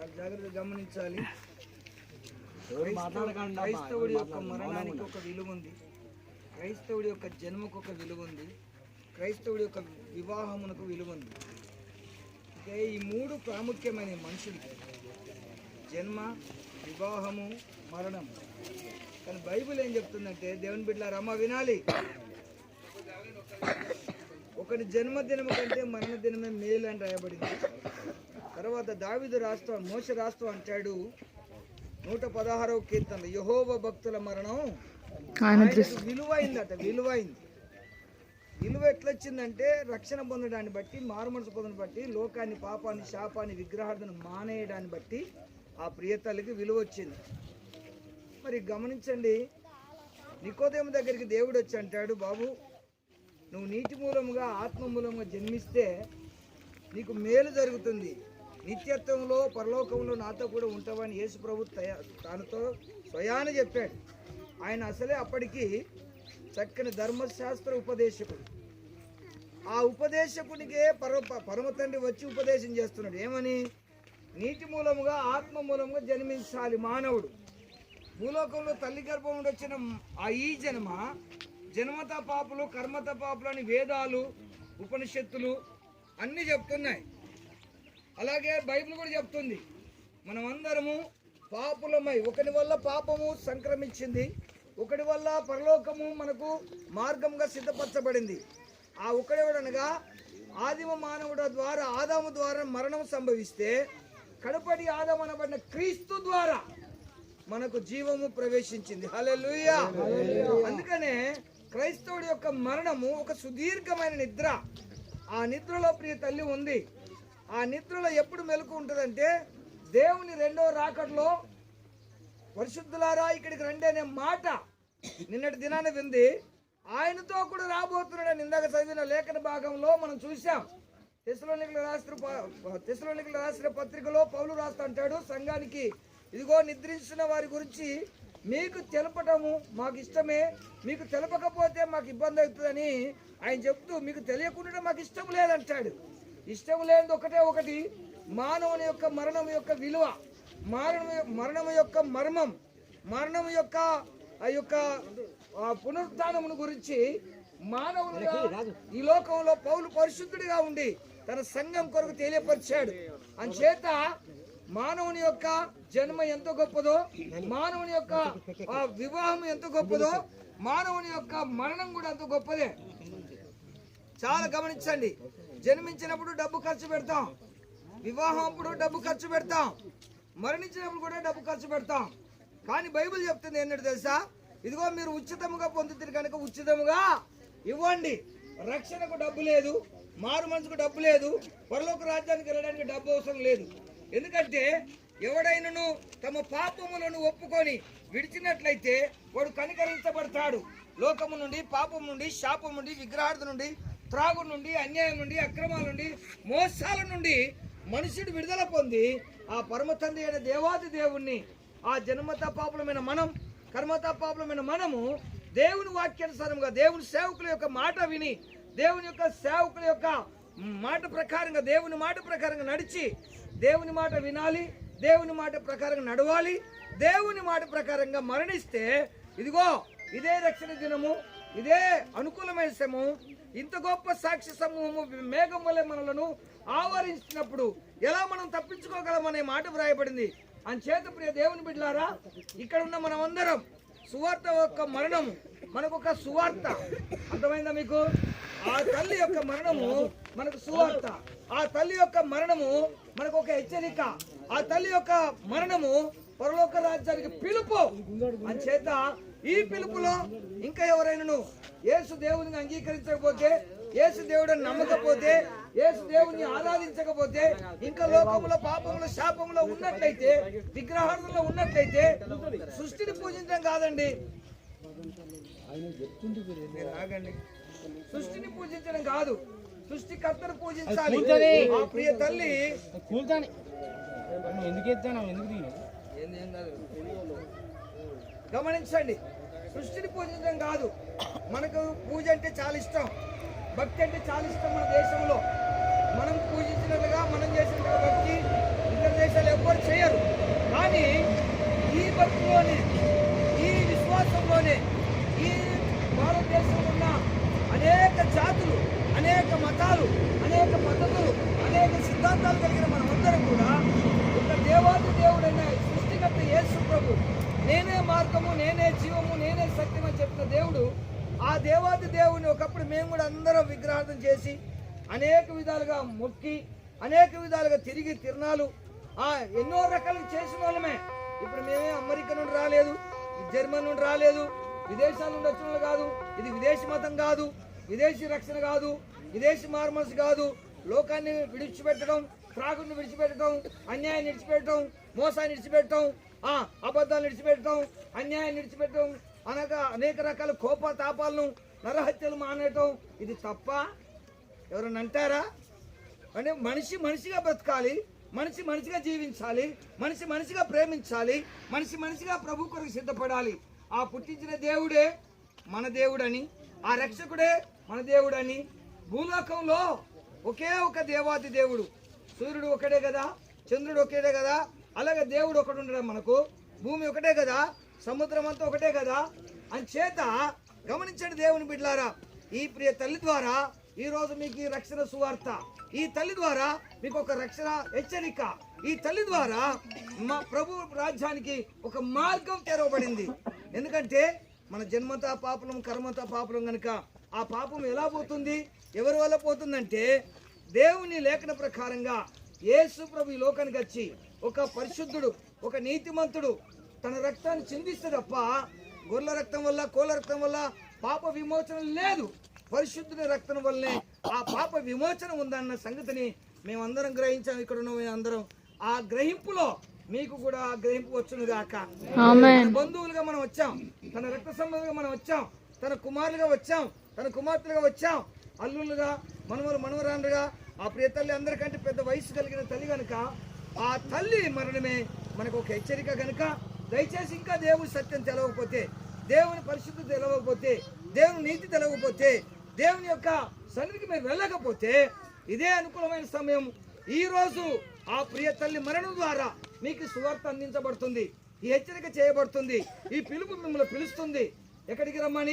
చాలా జాగ్రత్తగా గమనించాలి. క్రైస్తవుడి యొక్క మరణానికి ఒక విలువ ఉంది, క్రైస్తవుడి యొక్క జన్మకు ఒక విలువ ఉంది, క్రైస్తవుడి యొక్క వివాహమునకు విలువ ఉంది. అంటే ఈ మూడు ప్రాముఖ్యమైన మనుషులకి: జన్మ, వివాహము, మరణము. కానీ బైబిల్ ఏం చెప్తుందంటే, దేవుని బిడ్డలారా అమ్మ వినాలి, ఒకటి జన్మదినము కంటే మరణ దినమే మేలు అని రాయబడింది. తర్వాత దావీదు రాస్తూ, మోషే రాస్తూ అంటాడు 116వ కీర్తనలో, యెహోవా భక్తుల మరణం విలువైందట. విలువ ఎట్లొచ్చిందంటే, రక్షణ పొందడాన్ని బట్టి, మారుమనసు పొందడాన్ని బట్టి, లోకాన్ని, పాపాన్ని, శాపాన్ని, విగ్రహార్థను మానేయడాన్ని బట్టి ఆ ప్రియతల్లికి విలువ వచ్చింది. మరి గమనించండి, నికోదేము దగ్గరికి దేవుడు వచ్చి అంటాడు, బాబు నువ్వు నీటి మూలముగా ఆత్మ మూలముగా జన్మిస్తే నీకు మేలు జరుగుతుంది, నిత్యత్వంలో పరలోకంలో నాతో కూడా ఉంటావని యేసు ప్రభు తనతో స్వయాన చెప్పాడు. ఆయన అసలే అప్పటికి చక్కని ధర్మశాస్త్ర ఉపదేశకుడు. ఆ ఉపదేశకునికే పరమ తండ్రి వచ్చి ఉపదేశం చేస్తున్నాడు. ఏమని? నీటి మూలముగా ఆత్మ మూలముగా జన్మించాలి మానవుడు. భూలోకంలో తల్లి గర్భం నుండి వచ్చిన ఈ జన్మత పాపులు, కర్మత పాపులు అని వేదాలు, ఉపనిషత్తులు అన్నీ చెప్తున్నాయి. అలాగే బైబిల్ కూడా చెప్తుంది, మనమందరము పాపులమై, ఒకటి వల్ల పాపము సంక్రమించింది, ఒకటి వల్ల పరలోకము మనకు మార్గంగా సిద్ధపరచబడింది. ఆ ఒకడెవడనగా ఆదిమ మానవుడు ద్వారా, ఆదాము ద్వారా మరణం సంభవిస్తే, కడపటి ఆదాము అనబడిన క్రీస్తు ద్వారా మనకు జీవము ప్రవేశించింది. హల్లెలూయా. అందుకనే క్రైస్తవుడి యొక్క మరణము ఒక సుదీర్ఘమైన నిద్ర. ఆ నిద్రలో ప్రియ తల్లి ఉంది. ఆ నిద్రలో ఎప్పుడు మెలకు ఉంటుందంటే, దేవుని రెండవ రాకడలో పరిశుద్ధులారా ఇక్కడికి రండి అనే మాట నిన్నటి దినాన వింది. ఆయనతో కూడా రాబోతున్నాడని ఇందాక చదివిన లేఖన భాగంలో మనం చూసాం. తెస్సలోనికీయులకు రాసిన పత్రికలో పౌలు రాస్తా అంటాడు సంఘానికి, ఇదిగో నిద్రించిన వారి గురించి మీకు తెలపటము మాకు ఇష్టమే, మీకు తెలపకపోతే మాకు ఇబ్బంది అవుతుందని ఆయన చెప్తూ, మీకు తెలియకుండా మాకు ఇష్టం లేదంటాడు. ఇష్టం లేనిది ఒకటి, మానవుని యొక్క మరణం యొక్క విలువ, మరణం యొక్క మర్మం, మరణం యొక్క ఆ యొక్క పునరుత్థానమును గురించి మానవులుగా ఈ లోకంలో పౌలు పరిశుద్ధుడిగా ఉండి తన సంఘం కొరకు తెలియపరిచాడు. అంచేత మానవుని యొక్క జన్మ ఎంత గొప్పదో, మానవుని యొక్క వివాహం ఎంత గొప్పదో, మానవుని యొక్క మరణం కూడా అంత గొప్పదే. చాలా గమనించండి. జన్మించినప్పుడు డబ్బు ఖర్చు పెడతాం, వివాహం అప్పుడు డబ్బు ఖర్చు పెడతాం, మరణించినప్పుడు కూడా డబ్బు ఖర్చు పెడతాం. కానీ బైబిల్ చెప్తుంది ఏంటంటే తెలుసా, ఇదిగో మీరు ఉచితముగా పొందుతారు కనుక ఉచితముగా ఇవ్వండి. రక్షణకు డబ్బు లేదు, మారు మనసుకు డబ్బు లేదు, పరలోక రాజ్యానికి వెళ్ళడానికి డబ్బు అవసరం లేదు. ఎందుకంటే ఎవడైనను తమ పాపములను ఒప్పుకొని విడిచినట్లయితే వాడు కనికరించబడతాడు. లోకము నుండి, పాపం నుండి, శాపం నుండి, విగ్రహార్థ నుండి, త్రాగు నుండి, అన్యాయం నుండి, అక్రమాల నుండి, మోసాల నుండి మనుషుడు విడుదల పొంది ఆ పరమ తండ్రి అయిన దేవాది దేవుణ్ణి, ఆ జన్మత పాపులమైన మనం, కర్మత పాపులమైన మనము దేవుని వాక్యానుసారంగా, దేవుని సేవకుల యొక్క మాట విని, దేవుని యొక్క సేవకుల యొక్క మాట ప్రకారంగా, దేవుని మాట ప్రకారంగా నడిచి, దేవుని మాట వినాలి, దేవుని మాట ప్రకారంగా నడవాలి, దేవుని మాట ప్రకారంగా మరణిస్తే, ఇదిగో ఇదే రక్షణ దినము, ఇదే అనుకూలమైన సమయం, ఇంత గొప్ప సాక్షి సమూహము మేఘం వలె మనలను ఆవరించినప్పుడు ఎలా మనం తప్పించుకోగలమనే మాట వ్రాయబడింది. అంచేత ప్రియ దేవుని బిడ్డలారా, ఇక్కడ ఉన్న మనమందరం సువార్త యొక్క మరణము మనకు ఒక సువార్త. అర్థమైందా మీకు? ఆ తల్లి యొక్క మరణము మనకు సువార్త, ఆ తల్లి యొక్క మరణము మనకు ఒక హెచ్చరిక, ఆ తల్లి యొక్క మరణము పరలోక రాజ్యానికి పిలుపు. అంచేత ఈ పిలుపులో ఇంకా ఎవరైనాను యేసు దేవుని అంగీకరించకపోతే, యేసు దేవుడిని నమ్మకపోతే, యేసు దేవుని ఆరాధించకపోతే, ఇంకా లోకములో, పాపములో, శాపములో ఉన్నట్లయితే, విగ్రహాలలో ఉన్నట్లయితే, సృష్టిని పూజించడం కాదండి, ఆగండి, సృష్టిని పూజించడం కాదు, సృష్టికర్తను పూజించాలి. ఆ ప్రియ తల్లి గమనించండి, సృష్టిని పూజించడం కాదు. మనకు పూజ అంటే చాలా ఇష్టం, భక్తి అంటే చాలా ఇష్టం. మన దేశంలో మనం పూజించినట్లుగా, మనం చేసినట్టుగా భక్తి ఇతర దేశాలు ఎవ్వరు చేయరు. విధానాలు, అనేక పద్ధతులు, అనేక సిద్ధాంతాలు కలిగిన మనమందరం కూడా ఒక దేవాది దేవుడైన సృష్టికర్త యేసు ప్రభు, నేనే మార్గము, నేనే జీవము, నేనే సత్యం అని చెప్పిన దేవుడు, ఆ దేవాది దేవుని ఒకప్పుడు మేము కూడా అందరం విగ్రహార్థం చేసి అనేక విధాలుగా మొక్కి అనేక విధాలుగా తిరిగి తిరణాలు ఎన్నో రకాలు చేసిన వాళ్ళమే. ఇప్పుడు మేమే అమెరికా నుండి రాలేదు, జర్మన్ నుండి రాలేదు, విదేశాల నుండి వచ్చిన వాళ్ళు కాదు. ఇది విదేశీ మతం కాదు, విదేశీ రక్షణ కాదు, విదేశీ మార్మల్స్ కాదు. లోకాన్ని విడిచిపెట్టడం, త్రాగుని విడిచిపెట్టడం, అన్యాయాన్ని విడిచిపెట్టడం, మోసాన్ని విడిచిపెట్టడం, అబద్ధాలను విడిచిపెట్టడం, అన్యాయాన్ని విడిచిపెట్టడం, అనగా అనేక రకాల కోప తాపాలను, నరహత్యలు మానేయటం ఇది తప్ప ఎవరన్నా అంటారా? అంటే మనిషి మనిషిగా బ్రతకాలి, మనిషి మనిషిగా జీవించాలి, మనిషి మనిషిగా ప్రేమించాలి, మనిషి మనిషిగా ప్రభు కొరకు సిద్ధపడాలి. ఆ పుట్టించిన దేవుడే మన దేవుడని, ఆ రక్షకుడే మన దేవుడని, భూలోకంలో ఒకే ఒక దేవాది దేవుడు, సూర్యుడు ఒకటే కదా, చంద్రుడు ఒకటే కదా, అలాగే దేవుడు ఒకడు ఉండడం, మనకు భూమి ఒకటే కదా, సముద్రం అంతా ఒకటే కదా. అని చేత గమనించండి దేవుని బిడ్డలారా, ఈ ప్రియ తల్లి ద్వారా ఈరోజు మీకు ఈ రక్షణ సువార్త, ఈ తల్లి ద్వారా మీకు ఒక రక్షణ హెచ్చరిక, ఈ తల్లి ద్వారా మా ప్రభు రాజ్యానికి ఒక మార్గం తెరవబడింది. ఎందుకంటే మన జన్మతా పాపలం, కర్మతా పాపలం కనుక ఆ పాపం ఎలా పోతుంది, ఎవరి వల్ల పోతుందంటే దేవుని లేఖన ప్రకారంగా యేసు ప్రభు ఈ లోకానికి వచ్చి ఒక పరిశుద్ధుడు, ఒక నీతిమంతుడు తన రక్తాన్ని చిందిస్తే తప్ప గొర్రెల రక్తం వల్ల, కోళ్ళ రక్తం వల్ల పాప విమోచన లేదు. పరిశుద్ధుని రక్తం వల్లనే ఆ పాప విమోచన ఉందన్న సంగతిని మేమందరం గ్రహించాం. ఇక్కడ ఉన్న మేమందరం ఆ గ్రహింపులో మీకు కూడా ఆ గ్రహింపు వచ్చును గాక. బంధువులుగా మనం వచ్చాం, తన రక్త సంబంధంగా మనం వచ్చాం, తన కుమారులుగా వచ్చాం, తన కుమార్తెలుగా వచ్చాం, అల్లులుగా, మనవరాండ్రుగా. ఆ ప్రియ తల్లి అందరికంటే పెద్ద వయసు కలిగిన తల్లి కనుక ఆ తల్లి మరణమే మనకు ఒక హెచ్చరిక కనుక దయచేసి ఇంకా దేవుని సత్యం తెలవకపోతే, దేవుని పరిశుద్ధి తెలవకపోతే, దేవుని నీతి తెలవకపోతే, దేవుని యొక్క సన్నిధికి మీరు వెళ్ళకపోతే ఇదే అనుకూలమైన సమయం. ఈ రోజు ఆ ప్రియ తల్లి మరణం ద్వారా మీకు సువార్త అందించబడుతుంది, ఈ హెచ్చరిక చేయబడుతుంది, ఈ పిలుపు మిమ్మల్ని పిలుస్తుంది. ఎక్కడికి రమ్మని?